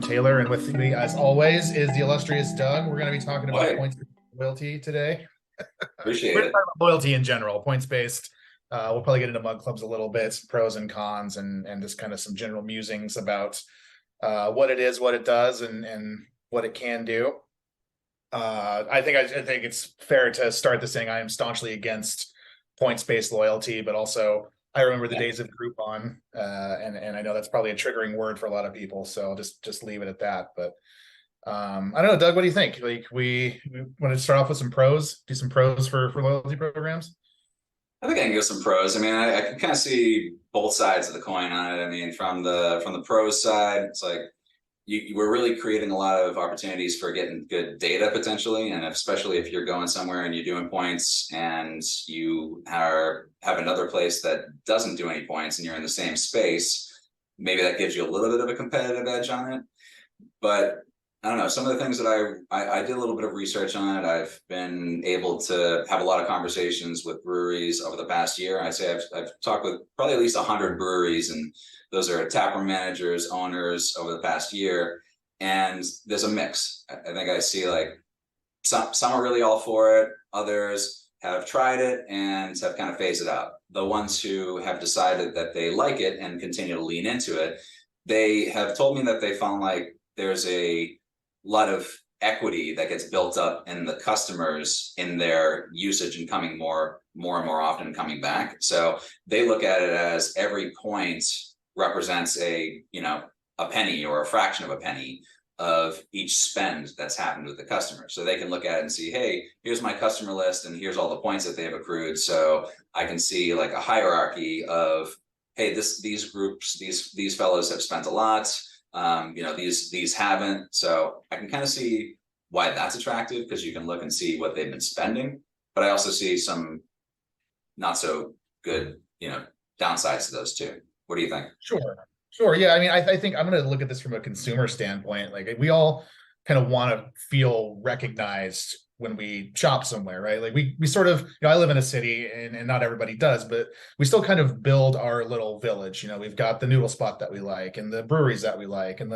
I'm Taylor, and with me, as always, is the illustrious Doug. We're going to be talking about Hey, points loyalty today. appreciate We're it. talking about loyalty in general, points based. We'll probably get into mug clubs a little bit, pros and cons, and just kind of some general musings about what it is, what it does, and what it can do. I think it's fair to start this saying I am staunchly against points based loyalty, but also I remember the Yeah. days of Groupon, and I know that's probably a triggering word for a lot of people, so I'll just leave it at that. But I don't know, Doug, what do you think? Like we want to start off with some pros, do some pros for loyalty programs. I think I can give some pros. I mean, I can kind of see both sides of the coin on it. I mean, from the pros side, it's like we're really creating a lot of opportunities for getting good data potentially, and especially if you're going somewhere and you're doing points and you have another place that doesn't do any points and you're in the same space, maybe that gives you a little bit of a competitive edge on it. But I don't know, some of the things that I did a little bit of research on it. I've been able to have a lot of conversations with breweries over the past year. I'd say I've talked with probably at least 100 breweries, and those are taproom managers, owners over the past year. And there's a mix. I think I see like some are really all for it. Others have tried it and have kind of phased it out. The ones who have decided that they like it and continue to lean into it, they have told me that they found like there's a lot of equity that gets built up in the customers in their usage and coming more and more often coming back. So they look at it as every point represents a penny or a fraction of a penny of each spend that's happened with the customer. So they can look at it and see, hey, here's my customer list and here's all the points that they've accrued. So I can see like a hierarchy of, hey, these groups, these fellows have spent a lot. These haven't. So I can kind of see why that's attractive, because you can look and see what they've been spending. But I also see some not so good, downsides to those too. What do you think? Sure. Sure. Yeah. I mean, I think I'm going to look at this from a consumer standpoint. Like we all kind of want to feel recognized when we shop somewhere, right? Like we sort of, I live in a city and not everybody does, but we still kind of build our little village. We've got the noodle spot that we like and the breweries that we like and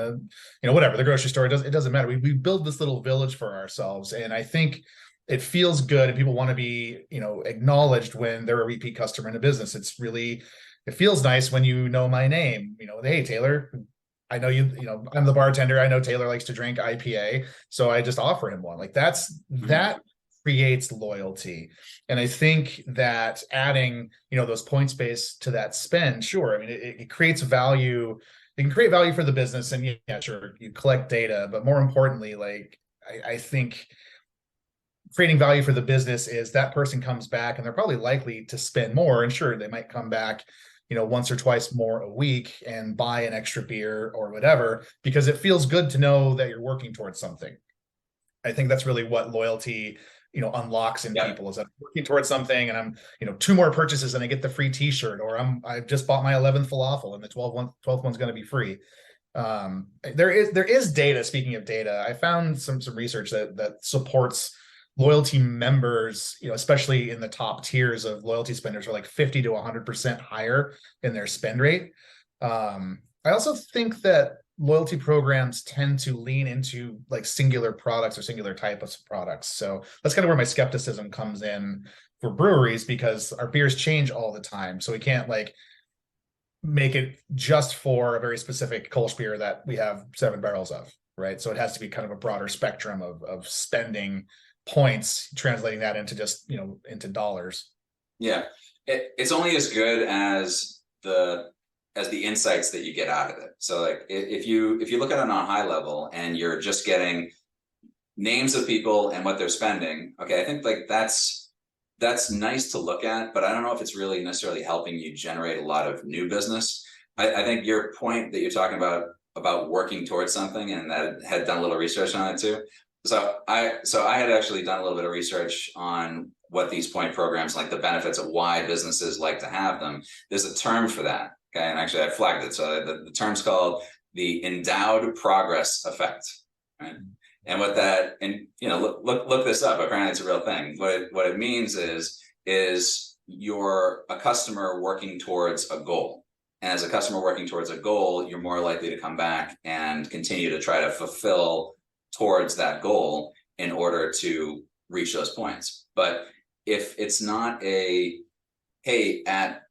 whatever, the grocery store, it doesn't matter. We build this little village for ourselves. And I think it feels good and people want to be, acknowledged when they're a repeat customer in a business. It feels nice when you know my name, hey, Taylor, I know I'm the bartender. I know Taylor likes to drink IPA. So I just offer him one. Like that creates loyalty. And I think that adding, those points based to that spend, sure. I mean, it creates value. It can create value for the business. And yeah, sure, you collect data, but more importantly, like I think creating value for the business is that person comes back and they're probably likely to spend more. And sure, they might come back, once or twice more a week and buy an extra beer or whatever, because it feels good to know that you're working towards something. I think that's really what loyalty, unlocks in Yeah. people is that I'm working towards something and I'm, two more purchases and I get the free t-shirt, or I've just bought my 11th falafel and the 12th one's going to be free. There is data. Speaking of data, I found some research that supports loyalty members, especially in the top tiers of loyalty spenders, are like 50 to 100% higher in their spend rate. I also think that loyalty programs tend to lean into like singular products or singular types of products. So that's kind of where my skepticism comes in for breweries, because our beers change all the time. So we can't like make it just for a very specific Kolsch beer that we have 7 barrels of, right? So it has to be kind of a broader spectrum of spending points, translating that into just, into dollars. Yeah. It's only as good as the insights that you get out of it. So like if you look at it on a high level and you're just getting names of people and what they're spending, okay, I think like that's nice to look at, but I don't know if it's really necessarily helping you generate a lot of new business. I think your point that you're talking about working towards something, and that had done a little research on it too. So I had actually done a little bit of research on what these point programs, like the benefits of why businesses like to have them. There's a term for that. Okay. And actually I flagged it. So the term's called the endowed progress effect. Right. And what that, and look this up. Apparently it's a real thing. What it means is you're a customer working towards a goal. And as a customer working towards a goal, you're more likely to come back and continue to try to fulfill towards that goal in order to reach those points. But if it's not a, hey, at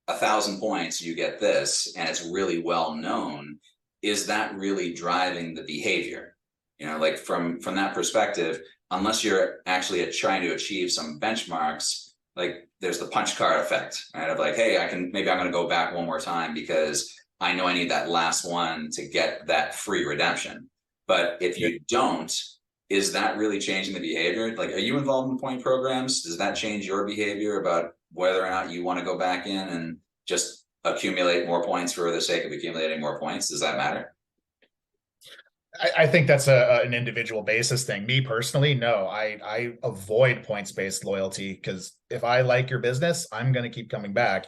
1,000 points you get this, and it's really well known, is that really driving the behavior? Like from that perspective, unless you're actually trying to achieve some benchmarks, like there's the punch card effect, right? Of like, hey, I'm going to go back one more time because I know I need that last one to get that free redemption. But if you don't, is that really changing the behavior? Like, are you involved in point programs? Does that change your behavior about whether or not you want to go back in and just accumulate more points for the sake of accumulating more points? Does that matter? I think that's an individual basis thing. Me personally, no, I avoid points-based loyalty, because if I like your business, I'm going to keep coming back.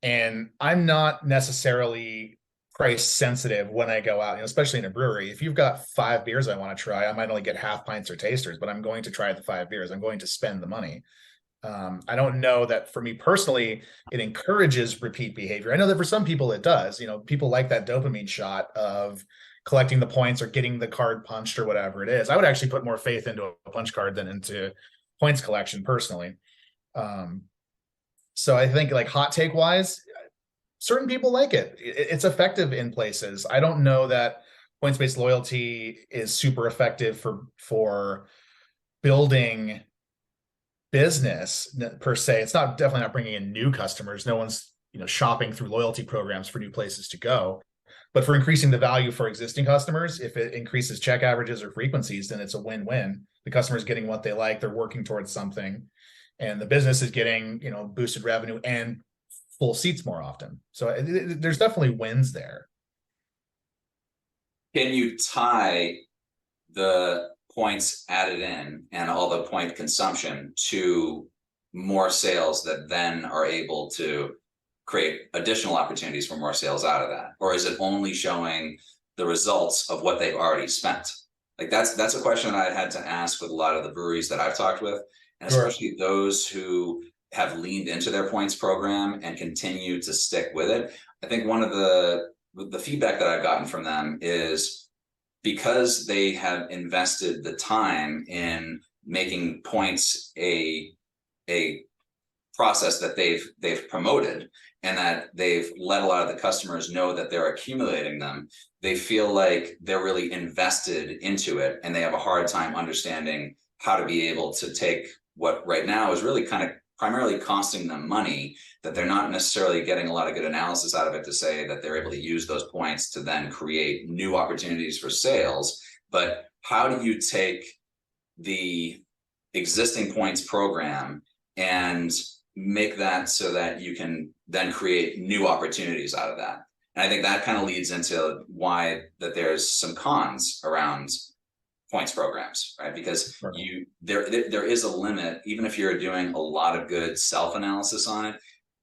And I'm not necessarily price sensitive when I go out, especially in a brewery. If you've got 5 beers I want to try, I might only get half pints or tasters, but I'm going to try the 5 beers. I'm going to spend the money. I don't know that for me personally, it encourages repeat behavior. I know that for some people it does. People like that dopamine shot of collecting the points or getting the card punched or whatever it is. I would actually put more faith into a punch card than into points collection personally. So I think, like, hot take wise, certain people like it. It's effective in places. I don't know that points-based loyalty is super effective for building business per se. It's not definitely not bringing in new customers. No one's shopping through loyalty programs for new places to go. But for increasing the value for existing customers, if it increases check averages or frequencies, then it's a win-win. The customer's getting what they like, they're working towards something, and the business is getting boosted revenue and full seats more often. So there's definitely wins there. Can you tie the points added in and all the point consumption to more sales that then are able to create additional opportunities for more sales out of that? Or is it only showing the results of what they've already spent? Like that's a question that I had to ask with a lot of the breweries that I've talked with, and especially those who have leaned into their points program and continue to stick with it. I think one of the feedback that I've gotten from them is because they have invested the time in making points a process that they've promoted, and that they've let a lot of the customers know that they're accumulating them, they feel like they're really invested into it, and they have a hard time understanding how to be able to take what right now is really kind of primarily costing them money, that they're not necessarily getting a lot of good analysis out of it to say that they're able to use those points to then create new opportunities for sales. But how do you take the existing points program and make that so that you can then create new opportunities out of that? And I think that kind of leads into why that there's some cons around points programs, right? Because there is a limit. Even if you're doing a lot of good self-analysis on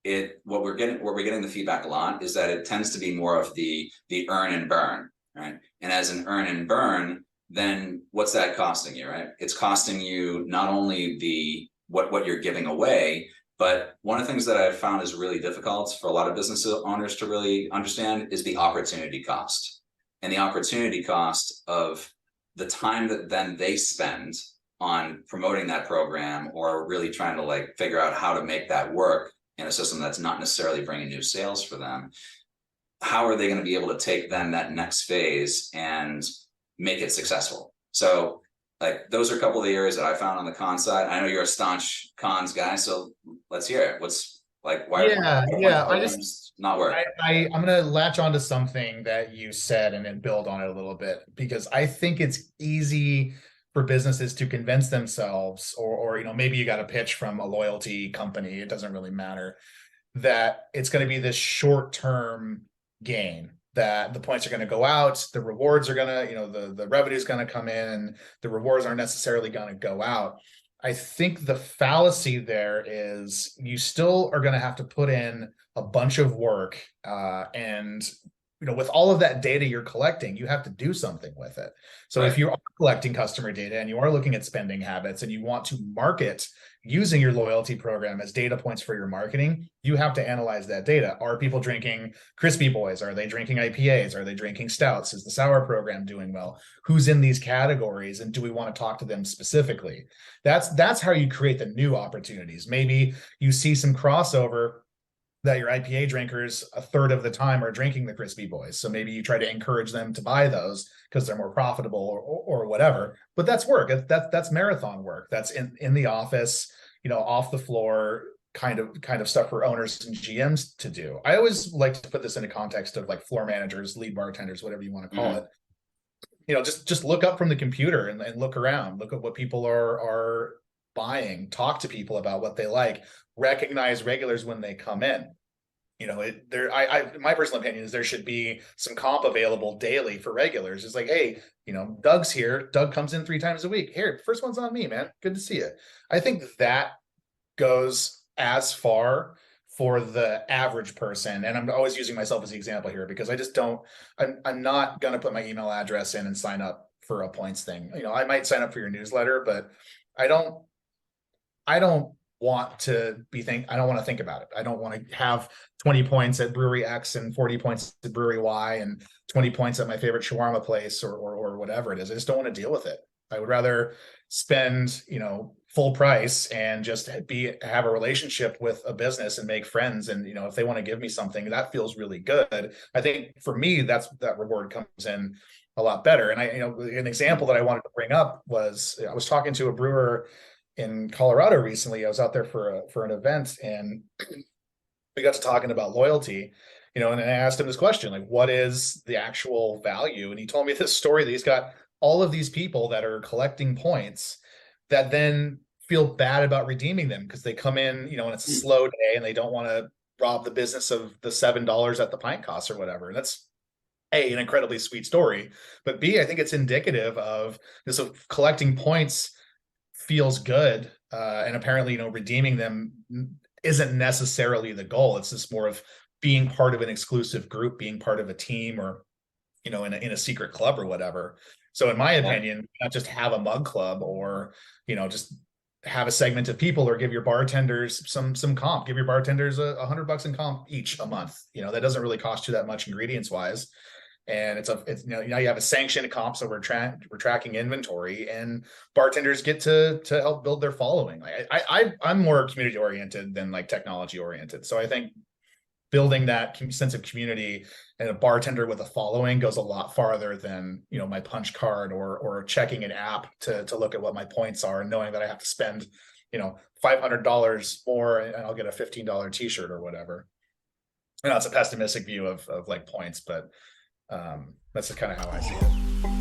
it, what we're getting the feedback a lot is that it tends to be more of the earn and burn, right? And as an earn and burn, then what's that costing you, right? It's costing you not only the what you're giving away, but one of the things that I've found is really difficult for a lot of business owners to really understand is the opportunity cost. And the opportunity cost of the time that then they spend on promoting that program, or really trying to like figure out how to make that work in a system that's not necessarily bringing new sales for them. How are they going to be able to take then that next phase and make it successful? So like those are a couple of the areas that I found on the con side. I know you're a staunch cons guy, so let's hear it. What's like, why I just not work? I'm gonna latch onto something that you said and then build on it a little bit, because I think it's easy for businesses to convince themselves, or maybe you got a pitch from a loyalty company, it doesn't really matter, that it's going to be this short-term gain, that the points are going to go out, the rewards are going to, the revenue is going to come in, the rewards aren't necessarily going to go out. I think the fallacy there is you still are going to have to put in a bunch of work and with all of that data you're collecting, you have to do something with it. So if Right. you are collecting customer data and you are looking at spending habits and you want to market using your loyalty program as data points for your marketing, you have to analyze that data. Are people drinking Crispy Boys? Are they drinking IPAs? Are they drinking stouts? Is the sour program doing well? Who's in these categories? And do we want to talk to them specifically? That's how you create the new opportunities. Maybe you see some crossover that your IPA drinkers a third of the time are drinking the Crispy Boys. So maybe you try to encourage them to buy those because they're more profitable or whatever. But that's work. That's marathon work. That's in the office, off the floor kind of stuff for owners and GMs to do. I always like to put this into context of like floor managers, lead bartenders, whatever you want to call Mm-hmm. it. Just look up from the computer and look around, look at what people are buying, talk to people about what they like, recognize regulars when they come in. My personal opinion is there should be some comp available daily for regulars. It's like, hey, Doug's here. Doug comes in 3 times a week. Here, first one's on me, man. Good to see you. I think that goes as far for the average person. And I'm always using myself as the example here because I just don't, I'm not going to put my email address in and sign up for a points thing. I might sign up for your newsletter, but I don't, I don't I don't want to think about it. I don't want to have 20 points at brewery X and 40 points at brewery Y and 20 points at my favorite shawarma place or whatever it is. I just don't want to deal with it. I would rather spend, full price and just have a relationship with a business and make friends. And, if they want to give me something, that feels really good. I think for me, that reward comes in a lot better. And an example that I wanted to bring up was I was talking to a brewer in Colorado recently. I was out there for an event and we got to talking about loyalty, and I asked him this question, like, what is the actual value? And he told me this story that he's got all of these people that are collecting points that then feel bad about redeeming them because they come in, and it's a slow day and they don't want to rob the business of the $7 at the pint cost or whatever. And that's an incredibly sweet story, but B, I think it's indicative of this of collecting points feels good. And apparently, redeeming them isn't necessarily the goal. It's just more of being part of an exclusive group, being part of a team or, in a secret club or whatever. So in my opinion, not just have a mug club or, just have a segment of people or give your bartenders some comp, give your bartenders $100 in comp each a month. That doesn't really cost you that much ingredients wise. And it's now you have a sanctioned comp, so we're tracking inventory, and bartenders get to help build their following. I'm more community oriented than like technology oriented, so I think building that sense of community and a bartender with a following goes a lot farther than my punch card or checking an app to look at what my points are and knowing that I have to spend $500 more and I'll get a $15 t-shirt or whatever. It's a pessimistic view of like points, but that's kind of how I see it.